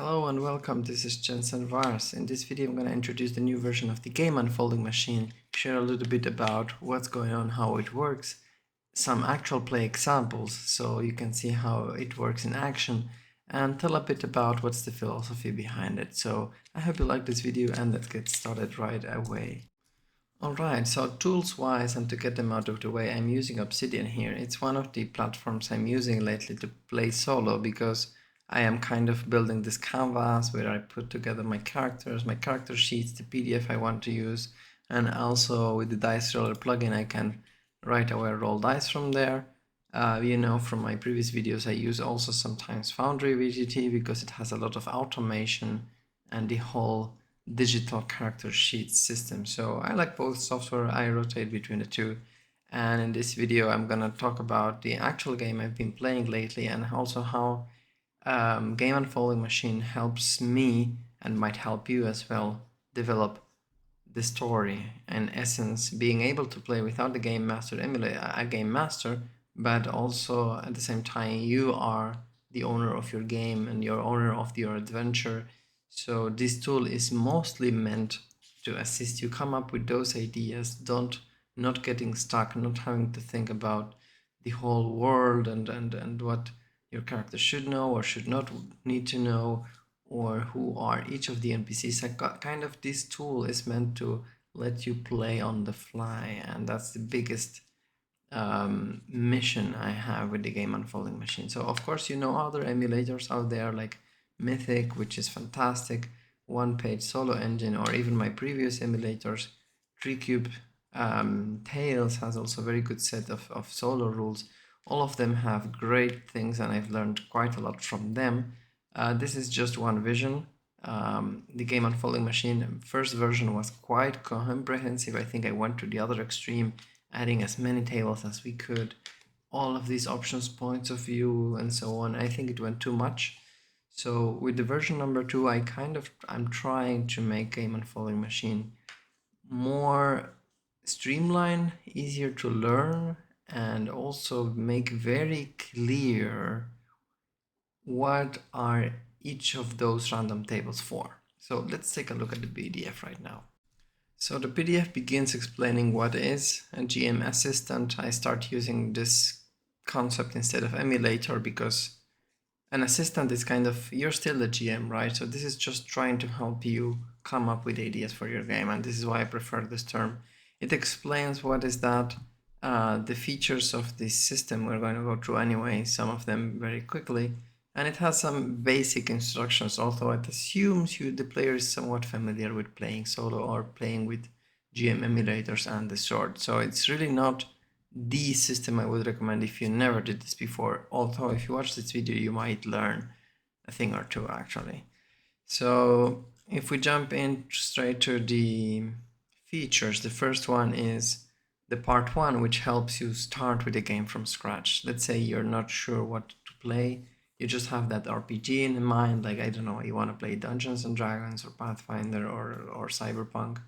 Hello and welcome, this is Jensen Vars. In this video I'm going to introduce the new version of the game unfolding machine, share a little bit about what's going on, how it works, some actual play examples so you can see how it works in action, and tell a bit about what's the philosophy behind it. So I hope you like this video and let's get started right away. Alright, so tools wise and to get them out of the way, I'm using Obsidian here. It's one of the platforms I'm using lately to play solo because I am kind of building this canvas where I put together my characters, my character sheets, the PDF I want to use, and also with the dice roller plugin I can right away roll dice from there. From my previous videos I use also sometimes Foundry VGT because it has a lot of automation and the whole digital character sheet system. So I like both software, I rotate between the two. And in this video I'm gonna talk about the actual game I've been playing lately and also how Game Unfolding Machine helps me and might help you as well develop the story. In essence, being able to play without the game master emulate a game master, but also at the same time you are the owner of your game and you're owner of your adventure. So this tool is mostly meant to assist you come up with those ideas, not getting stuck, not having to think about the whole world and what your character should know or should not need to know, or who are each of the NPCs. Kind of this tool is meant to let you play on the fly, and that's the biggest mission I have with the Game Unfolding Machine. So of course other emulators out there like Mythic, which is fantastic, one-page solo engine, or even my previous emulators, TreeCube. Tails has also a very good set of solo rules. All of them have great things and I've learned quite a lot from them. This is just one vision. The Game Unfolding Machine first version was quite comprehensive. I think I went to the other extreme, adding as many tables as we could, all of these options, points of view, and so on. I think it went too much. So with the version number 2, I'm trying to make Game Unfolding Machine more streamlined, easier to learn, and also make very clear what are each of those random tables for. So let's take a look at the PDF right now. So the PDF begins explaining what is a GM assistant. I start using this concept instead of emulator because an assistant is kind of, you're still the GM, right? So this is just trying to help you come up with ideas for your game, and this is why I prefer this term. It explains what is that, the features of this system. We're going to go through anyway, some of them very quickly, and it has some basic instructions, although it assumes the player is somewhat familiar with playing solo or playing with GM emulators and the sort. So it's really not the system I would recommend if you never did this before, although if you watch this video you might learn a thing or two actually. So if we jump in straight to the features, the first one is the part 1, which helps you start with the game from scratch. Let's say you're not sure what to play, you just have that RPG in mind, like I don't know, you want to play Dungeons and Dragons or Pathfinder or Cyberpunk,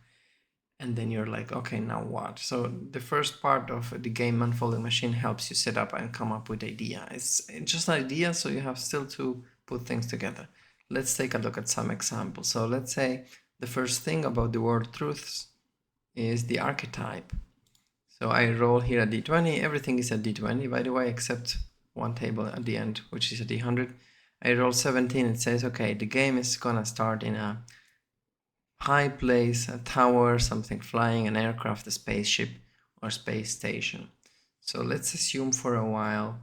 and then you're like, okay, now what? So the first part of the Game Unfolding Machine helps you set up and come up with idea. It's just an idea, so you have still to put things together. Let's take a look at some examples. So let's say the first thing about the word truths is the archetype. So I roll here a d20. Everything is a d20, by the way, except one table at the end, which is a d100. I roll 17. It says, okay, the game is gonna start in a high place, a tower, something flying, an aircraft, a spaceship, or space station. So let's assume for a while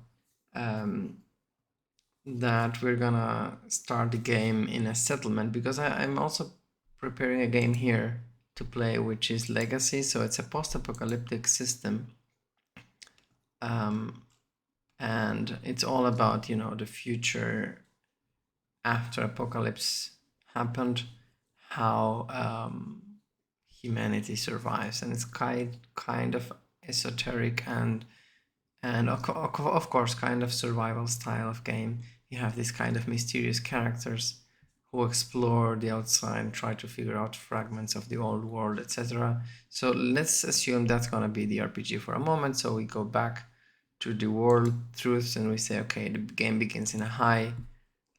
that we're gonna start the game in a settlement, because I'm also preparing a game here to play, which is Legacy. So it's a post-apocalyptic system, and it's all about the future after apocalypse happened, how humanity survives, and it's kind of esoteric and of course kind of survival style of game. You have these kind of mysterious characters who explore the outside and try to figure out fragments of the old world, etc. So let's assume that's gonna be the RPG for a moment. So we go back to the world truths and we say, okay, the game begins in a high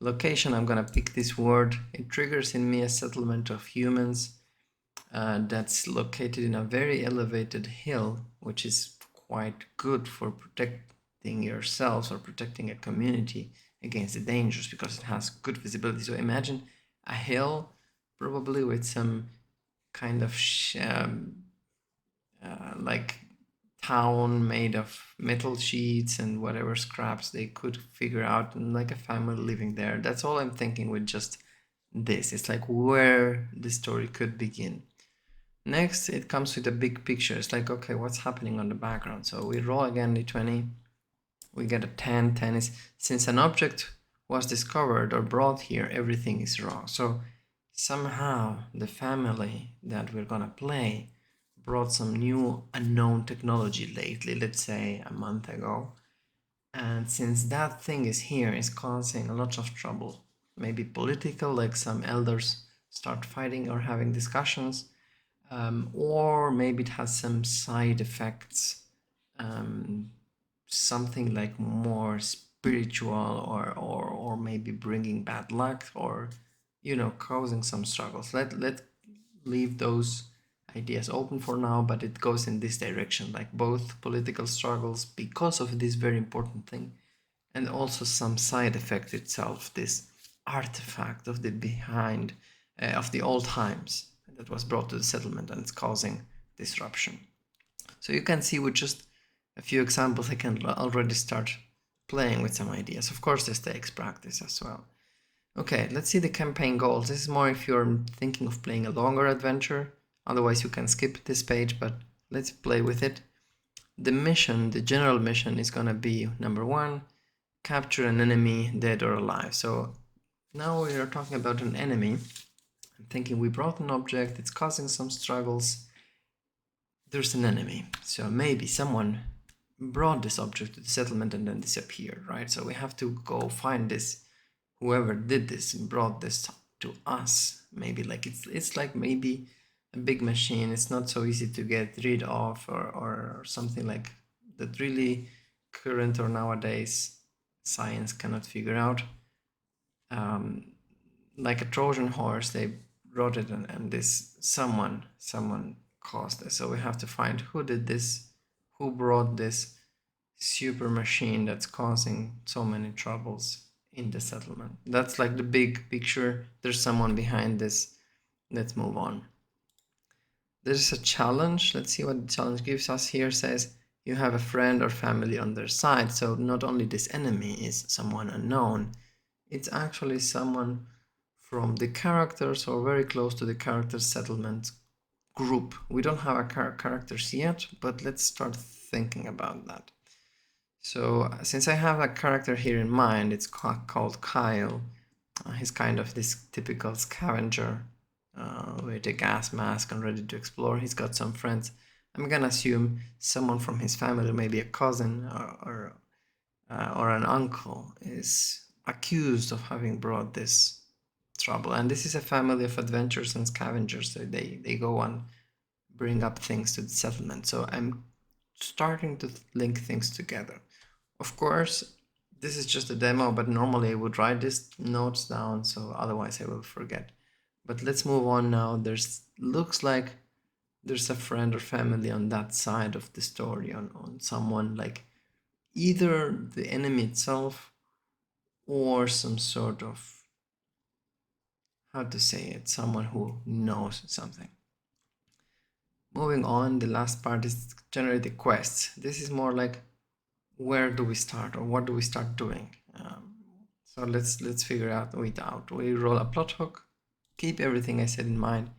Location, I'm gonna pick this word. It triggers in me a settlement of humans that's located in a very elevated hill, which is quite good for protecting yourselves or protecting a community against the dangers because it has good visibility. So imagine a hill, probably with some kind of like town made of metal sheets and whatever scraps they could figure out, and like a family living there. That's all I'm thinking with just this. It's like where the story could begin. Next, it comes with a big picture. It's like, okay, what's happening on the background? So we roll again d20. We get a 10. 10 is, since an object was discovered or brought here, everything is wrong. So somehow the family that we're gonna play brought some new unknown technology lately, let's say a month ago. And since that thing is here, it's causing a lot of trouble. Maybe political, like some elders start fighting or having discussions, or maybe it has some side effects, something like more spiritual, or maybe bringing bad luck, or causing some struggles. Let leave those ideas open for now, but it goes in this direction, like both political struggles because of this very important thing, and also some side effect itself, this artifact of the behind of the old times that was brought to the settlement, and it's causing disruption. So you can see with just a few examples I can already start playing with some ideas. Of course this takes practice as well. Okay, let's see the campaign goals. This is more if you're thinking of playing a longer adventure. Otherwise you can skip this page, but let's play with it. The mission, the general mission, is gonna be number 1, capture an enemy, dead or alive. So now we are talking about an enemy. I'm thinking we brought an object, it's causing some struggles. There's an enemy. So maybe someone brought this object to the settlement and then disappeared, right? So we have to go find this, whoever did this and brought this to us. Maybe like it's like maybe a big machine. It's not so easy to get rid of, or something like that really current or nowadays science cannot figure out. Like a Trojan horse, they wrote it, and this someone caused this. So we have to find who did this, who brought this super machine that's causing so many troubles in the settlement. That's like the big picture. There's someone behind this. Let's move on. There's a challenge. Let's see what the challenge gives us here. Says you have a friend or family on their side. So not only this enemy is someone unknown, it's actually someone from the characters or very close to the character settlement group. We don't have our characters yet, but let's start thinking about that. So since I have a character here in mind, it's called Kyle. He's kind of this typical scavenger with a gas mask and ready to explore. He's got some friends. I'm gonna assume someone from his family, maybe a cousin or an uncle, is accused of having brought this trouble. And this is a family of adventurers and scavengers. So they go and bring up things to the settlement. So I'm starting to link things together. Of course, this is just a demo, but normally I would write these notes down, so otherwise I will forget. But let's move on now. Looks like there's a friend or family on that side of the story, on someone like either the enemy itself or some sort of, how to say it, someone who knows something. Moving on, the last part is generate the quests. This is more like where do we start, or what do we start doing? So let's figure it out. We roll a plot hook. Keep everything I said in mind.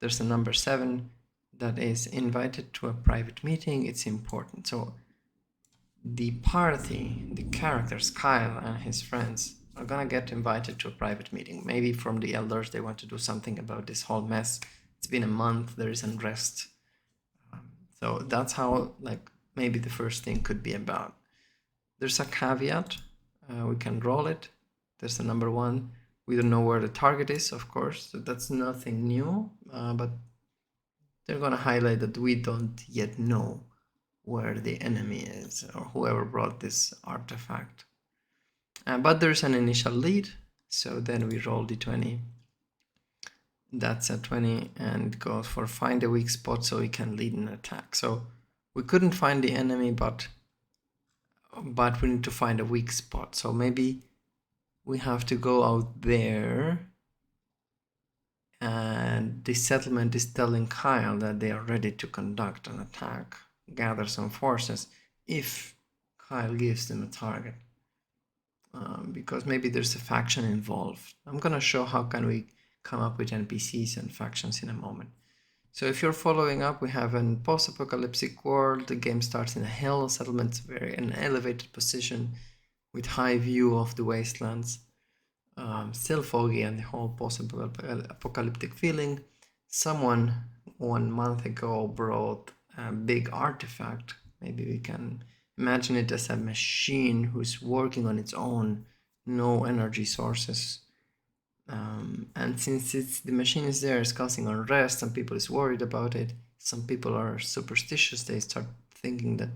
There's a number 7 that is invited to a private meeting. It's important. So the party, the characters, Kyle and his friends, are gonna get invited to a private meeting. Maybe from the elders, they want to do something about this whole mess. It's been a month, there is unrest. So that's how, like, maybe the first thing could be about. There's a caveat. We can roll it. There's a number 1. We don't know where the target is, of course. So that's nothing new, but they're gonna highlight that we don't yet know where the enemy is or whoever brought this artifact. But there's an initial lead. So then we roll d20. That's a 20 and goes for find a weak spot so we can lead an attack. So we couldn't find the enemy, but we need to find a weak spot. So maybe we have to go out there, and the settlement is telling Kyle that they are ready to conduct an attack, gather some forces, if Kyle gives them a target. Because maybe there's a faction involved. I'm gonna show how can we come up with NPCs and factions in a moment. So if you're following up, we have an post-apocalyptic world. The game starts in a hill, settlements very an elevated position with high view of the wastelands. Still foggy and the whole post-apocalyptic feeling. Someone 1 month ago brought a big artifact. Maybe we can imagine it as a machine who's working on its own, no energy sources. And since the machine is there, it's causing unrest, some people is worried about it. Some people are superstitious. They start thinking that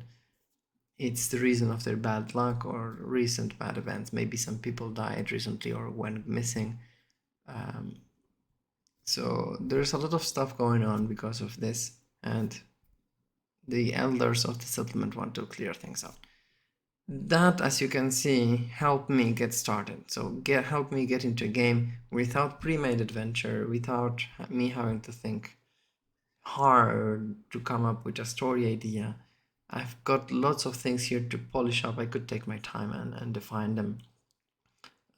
it's the reason of their bad luck or recent bad events. Maybe some people died recently or went missing. So there's a lot of stuff going on because of this, and the elders of the settlement want to clear things up. That, as you can see, helped me get started. So help me get into a game without pre-made adventure, without me having to think hard to come up with a story idea. I've got lots of things here to polish up. I could take my time and define them.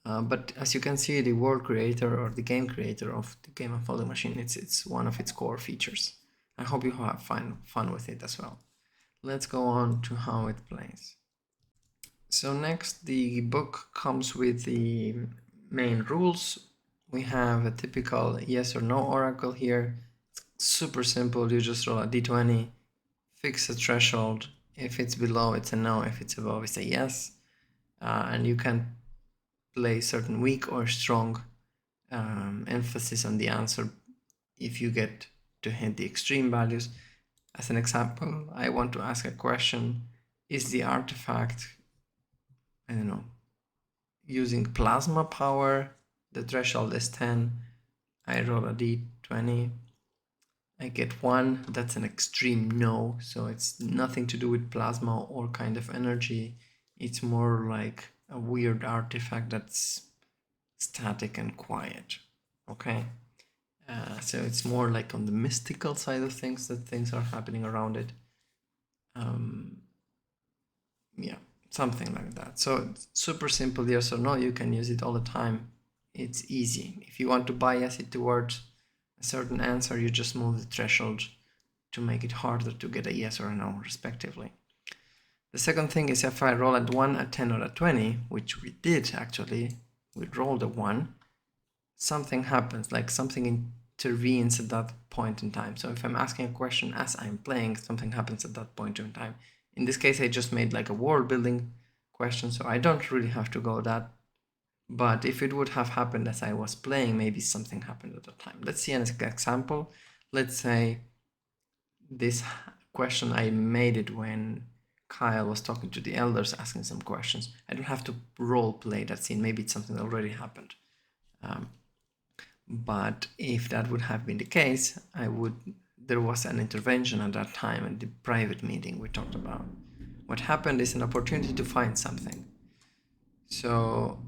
But as you can see, the world creator or the game creator of the Game Unfolding Machine, it's one of its core features. I hope you have fun with it as well. Let's go on to how it plays. So next, the book comes with the main rules. We have a typical yes or no oracle here. It's super simple. You just roll a d20, fix a threshold. If it's below, it's a no. If it's above, it's a yes. And you can play certain weak or strong emphasis on the answer if you get to hit the extreme values. As an example, I want to ask a question. Is the artifact, I don't know, using plasma power? The threshold is 10. I roll a d20. I get 1. That's an extreme no. So it's nothing to do with plasma or kind of energy. It's more like a weird artifact that's static and quiet. Okay. So it's more like on the mystical side of things, that things are happening around it. Yeah, something like that. So it's super simple, yes or no. You can use it all the time. It's easy. If you want to bias it towards a certain answer, you just move the threshold to make it harder to get a yes or a no, respectively. The second thing is if I roll at 1, a 10, or a 20, which we did actually, we rolled a 1, something happens, like something intervenes at that point in time. So if I'm asking a question as I'm playing, something happens at that point in time. In this case, I just made like a world building question, so I don't really have to go that. But if it would have happened as I was playing, maybe something happened at the time. Let's see an example. Let's say this question, I made it when Kyle was talking to the elders, asking some questions. I don't have to role play that scene. Maybe it's something that already happened. But if that would have been the case, there was an intervention at that time in the private meeting we talked about. What happened is an opportunity to find something. So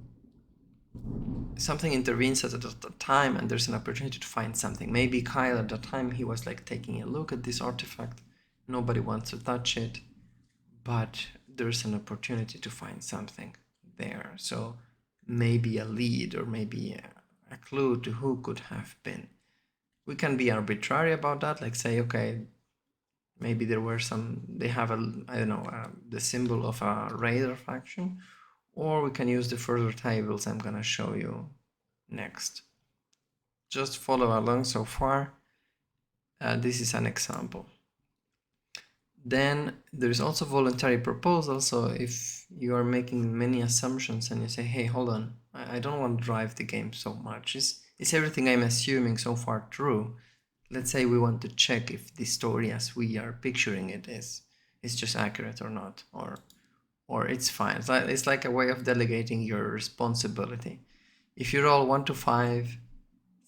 something intervenes at that time and there's an opportunity to find something. Maybe Kyle at that time, he was like taking a look at this artifact. Nobody wants to touch it, but there's an opportunity to find something there. So maybe a lead or maybe a clue to who could have been. We can be arbitrary about that, like say, okay, maybe there were they have the symbol of a raider faction, or we can use the further tables I'm gonna show you next. Just follow along so far. This is an example. Then there's also voluntary proposal. So if you are making many assumptions and you say, hey, hold on, I don't want to drive the game so much. Is everything I'm assuming so far true? Let's say we want to check if the story as we are picturing it is just accurate or not, or it's fine. It's like a way of delegating your responsibility. If you roll 1 to 5,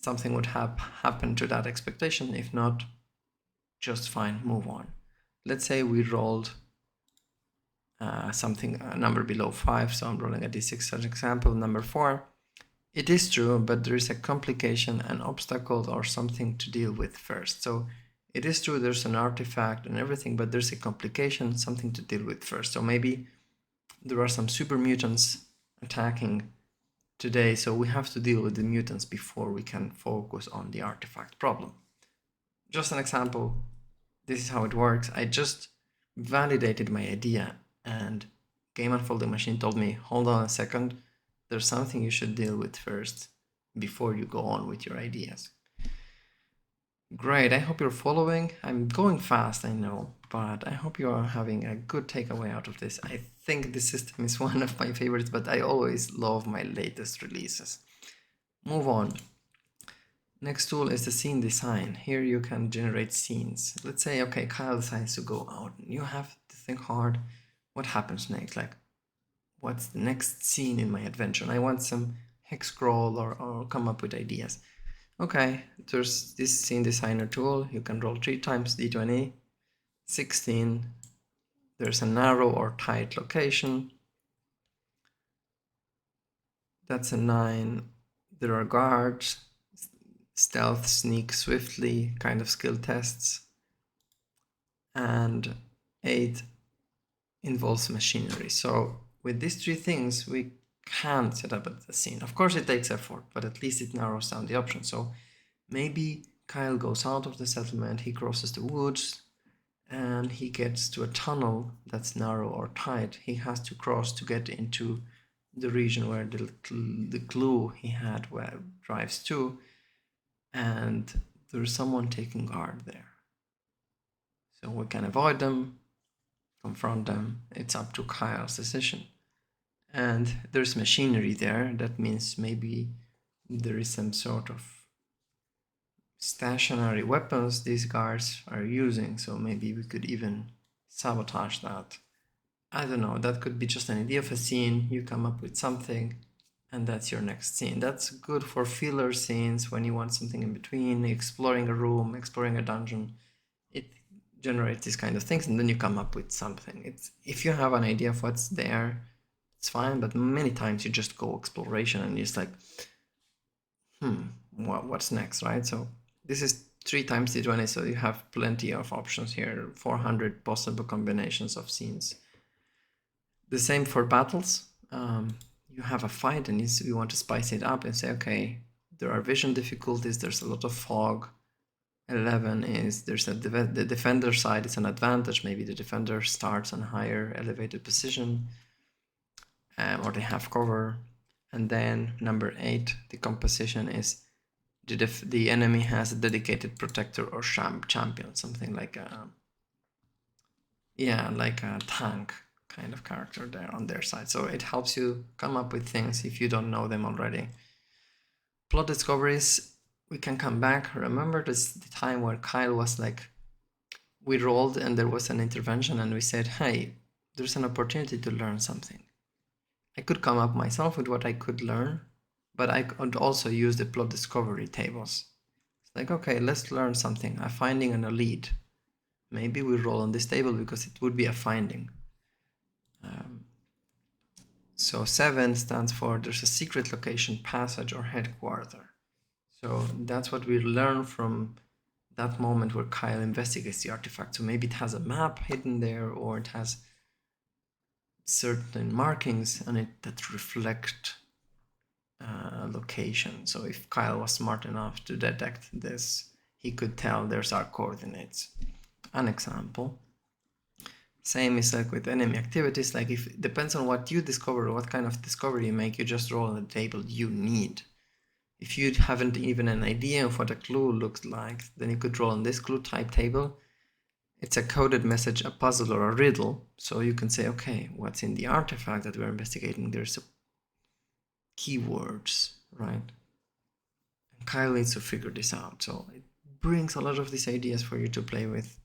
something would happen to that expectation. If not, just fine, move on. Let's say we rolled a number below 5, so I'm rolling a d6 as an example, number 4. It is true, but there is a complication, an obstacle, or something to deal with first. So it is true there's an artifact and everything, but there's a complication, something to deal with first. So maybe there are some super mutants attacking today, so we have to deal with the mutants before we can focus on the artifact problem. Just an example, this is how it works. I just validated my idea, and Game Unfolding Machine told me, hold on a second, there's something you should deal with first before you go on with your ideas. Great, I hope you're following. I'm going fast, I know, but I hope you are having a good takeaway out of this. I think this system is one of my favorites, but I always love my latest releases. Move on. Next tool is the scene design. Here you can generate scenes. Let's say, okay, Kyle decides to go out. You have to think hard. What happens next? Like, what's the next scene in my adventure? And I want some hex scroll or come up with ideas. Okay, there's this scene designer tool. You can roll 3 times d20. 16. There's a narrow or tight location. That's a 9. There are guards. Stealth, sneak swiftly, kind of skill tests. And 8 involves machinery. So with these 3 things, we can set up a scene. Of course, it takes effort, but at least it narrows down the options. So maybe Kyle goes out of the settlement, he crosses the woods, and he gets to a tunnel that's narrow or tight. He has to cross to get into the region where the clue he had where drives to, and there's someone taking guard there. So we can avoid them, confront them. It's up to Kyle's decision. And there's machinery there. That means maybe there is some sort of stationary weapons these guards are using. So maybe we could even sabotage that. I don't know. That could be just an idea of a scene. You come up with something, and that's your next scene. That's good for filler scenes when you want something in between, exploring a room, exploring a dungeon. It generates these kind of things, and then you come up with something. It's if you have an idea of what's there, it's fine, but many times you just go exploration and you're just like, what's next, right? So this is 3 times d20, so you have plenty of options here, 400 possible combinations of scenes. The same for battles. You have a fight and you want to spice it up and say, okay, there are vision difficulties, there's a lot of fog. 11 is there's the defender side is an advantage. Maybe the defender starts on a higher elevated position, or they have cover. And then number 8, the composition is the enemy has a dedicated protector or champion, something like a tank kind of character there on their side. So it helps you come up with things if you don't know them already. Plot discoveries, we can come back. Remember this the time where Kyle was like, we rolled and there was an intervention and we said, hey, there's an opportunity to learn something. I could come up myself with what I could learn, but I could also use the plot discovery tables. It's like, okay, let's learn something. A finding and a lead. Maybe we roll on this table because it would be a finding. So 7 stands for there's a secret location, passage, or headquarter. So that's what we learn from that moment where Kyle investigates the artifact. So maybe it has a map hidden there, or it has certain markings on it that reflect location. So if Kyle was smart enough to detect this, he could tell there's our coordinates. An example. Same is like with enemy activities. Like if it depends on what you discover, what kind of discovery you make, you just roll on the table you need. If you haven't even an idea of what a clue looks like, then you could roll on this clue type table. It's a coded message, a puzzle, or a riddle. So you can say, okay, what's in the artifact that we're investigating? There's keywords, right? And Kyle needs to figure this out. So it brings a lot of these ideas for you to play with.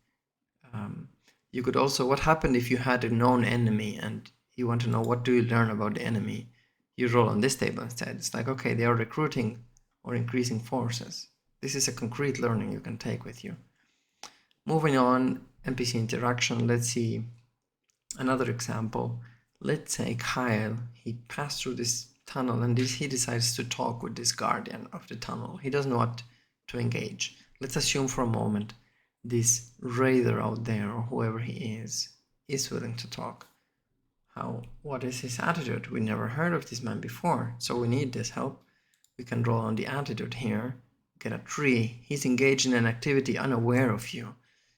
You could also, what happened if you had a known enemy and you want to know what do you learn about the enemy? you roll on this table instead. It's like, okay, they are recruiting or increasing forces. This is a concrete learning you can take with you. Moving on, NPC interaction. Let's see another example. Let's say Kyle, he passed through this tunnel and he decides to talk with this guardian of the tunnel. He doesn't know what to engage. Let's assume for a moment this raider out there, or whoever he is willing to talk. What is his attitude? We never heard of this man before, so we need this help. We can roll on the attitude here, get a 3. He's engaged in an activity unaware of you.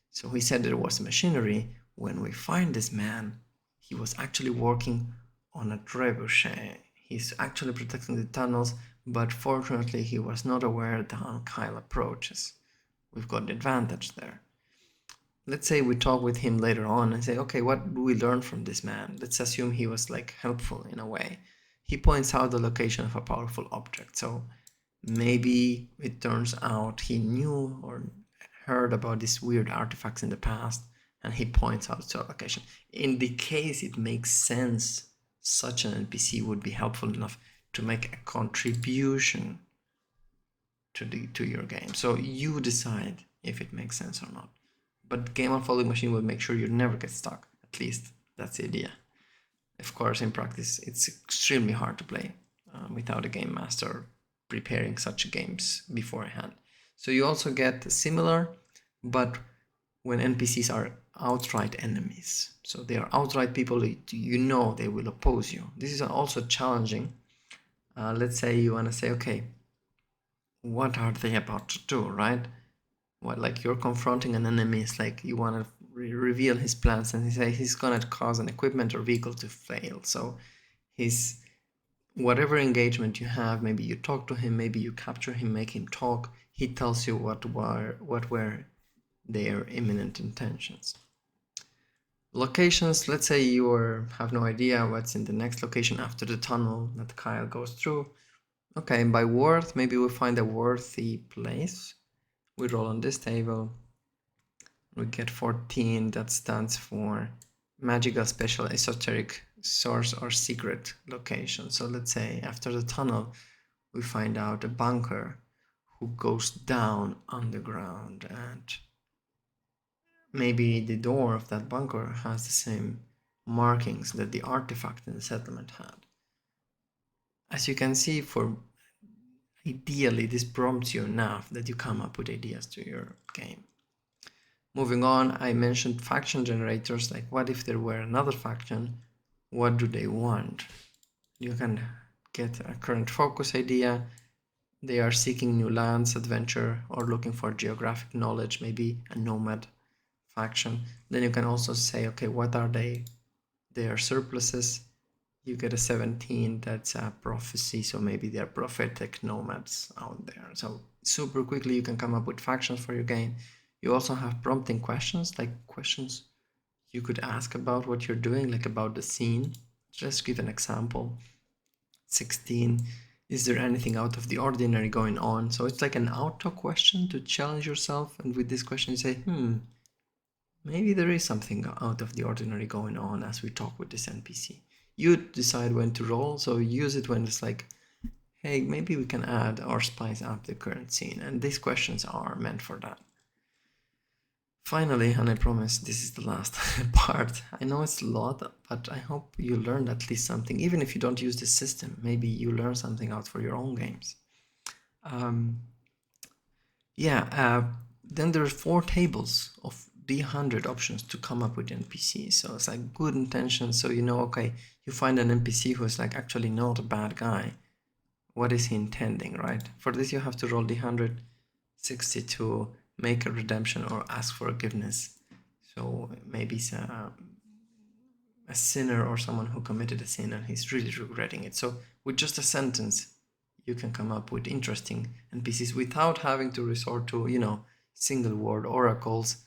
So he said there was machinery. When we find this man, he was actually working on a trebuchet. He's actually protecting the tunnels, but fortunately he was not aware that Kyle approaches. We've got the advantage there. Let's say we talk with him later on and say, okay, what do we learn from this man? Let's assume he was like helpful in a way. He points out the location of a powerful object. So maybe it turns out he knew or heard about these weird artifacts in the past, and he points out to a location. In the case it makes sense, such an NPC would be helpful enough to make a contribution to your game. So you decide if it makes sense or not. But Game Unfolding Machine will make sure you never get stuck. At least that's the idea. Of course, in practice, it's extremely hard to play without a game master preparing such games beforehand. So you also get similar, but when NPCs are outright enemies. So they are outright people you know they will oppose you. This is also challenging. Let's say you want to say, okay, what are they about to do, right? What, like you're confronting an enemy, it's like you want to reveal his plans, and he say he's gonna cause an equipment or vehicle to fail. So his whatever engagement you have, maybe you talk to him, maybe you capture him, make him talk, he tells you what were their imminent intentions. Locations, let's say you have no idea what's in the next location after the tunnel that Kyle goes through. Okay, by worth, maybe we find a worthy place. We roll on this table, we get 14, that stands for magical, special, esoteric, source or secret location. So let's say after the tunnel, we find out a bunker who goes down underground, and maybe the door of that bunker has the same markings that the artifact in the settlement had. As you can see, ideally, this prompts you enough that you come up with ideas to your game. Moving on, I mentioned faction generators, like what if there were another faction? What do they want? You can get a current focus idea. They are seeking new lands, adventure, or looking for geographic knowledge, maybe a nomad faction. Then you can also say, okay, what are they? Their surpluses. You get a 17, that's a prophecy, so maybe they're prophetic nomads out there. So super quickly you can come up with factions for your game. You also have prompting questions, like questions you could ask about what you're doing, like about the scene. Just give an example. 16, is there anything out of the ordinary going on? So it's like an auto question to challenge yourself, and with this question you say, maybe there is something out of the ordinary going on as we talk with this NPC. You decide when to roll, so use it when it's like, hey, maybe we can add or spice up the current scene, and these questions are meant for that. Finally, and I promise this is the last part, I know it's a lot, but I hope you learned at least something. Even if you don't use this system, maybe you learn something out for your own games. Then there are 4 tables of D100 options to come up with NPCs. So it's like good intentions. So you know, okay, you find an NPC who is like actually not a bad guy. What is he intending, right? For this you have to roll D100, 62, make a redemption or ask for forgiveness. So maybe it's a sinner or someone who committed a sin and he's really regretting it. So with just a sentence, you can come up with interesting NPCs without having to resort to, single word oracles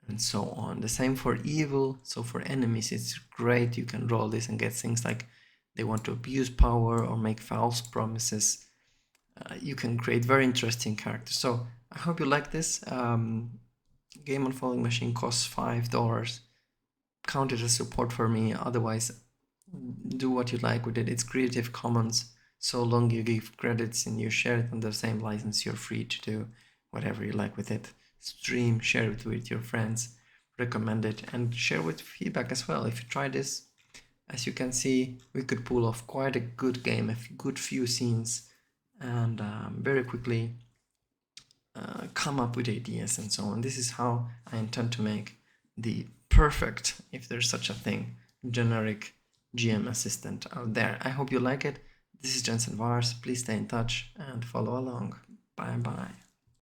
and so on. The same for evil. So for enemies, it's great. You can roll this and get things like they want to abuse power or make false promises. You can create very interesting characters. So I hope you like this. Game Unfolding Machine costs $5. Count it as support for me. Otherwise, do what you like with it. It's Creative Commons. So long you give credits and you share it on the same license, you're free to do whatever you like with it. Stream, share it with your friends, recommend it, and share with feedback as well. If you try this, as you can see, we could pull off quite a good game, a good few scenes, and very quickly come up with ideas and so on. This is how I intend to make the perfect, if there's such a thing, generic GM assistant out there. I hope you like it. This is Jensen Vars. Please stay in touch and follow along. Bye bye.